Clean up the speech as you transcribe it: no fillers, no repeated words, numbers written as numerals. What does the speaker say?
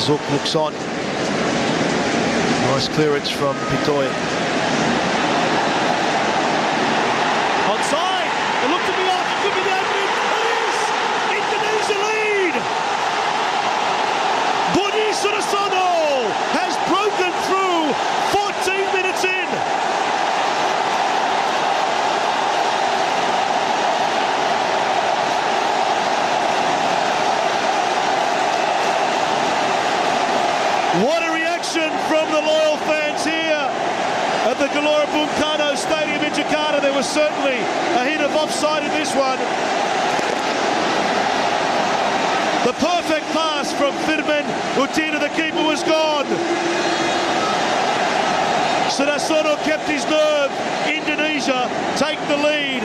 Zook looks on. Nice clearance from Pitoy. Onside. It looked to be off. It could be the opening. It is. Indonesia lead. Budi Sudarsono has broken through 14 minutes in. What a reaction from the loyal fans here at the Gelora Bung Karno Stadium in Jakarta. There was certainly a hint of offside in this one. The perfect pass from Firman Utina, the keeper, was gone. Sudarsono kept his nerve. Indonesia take the lead.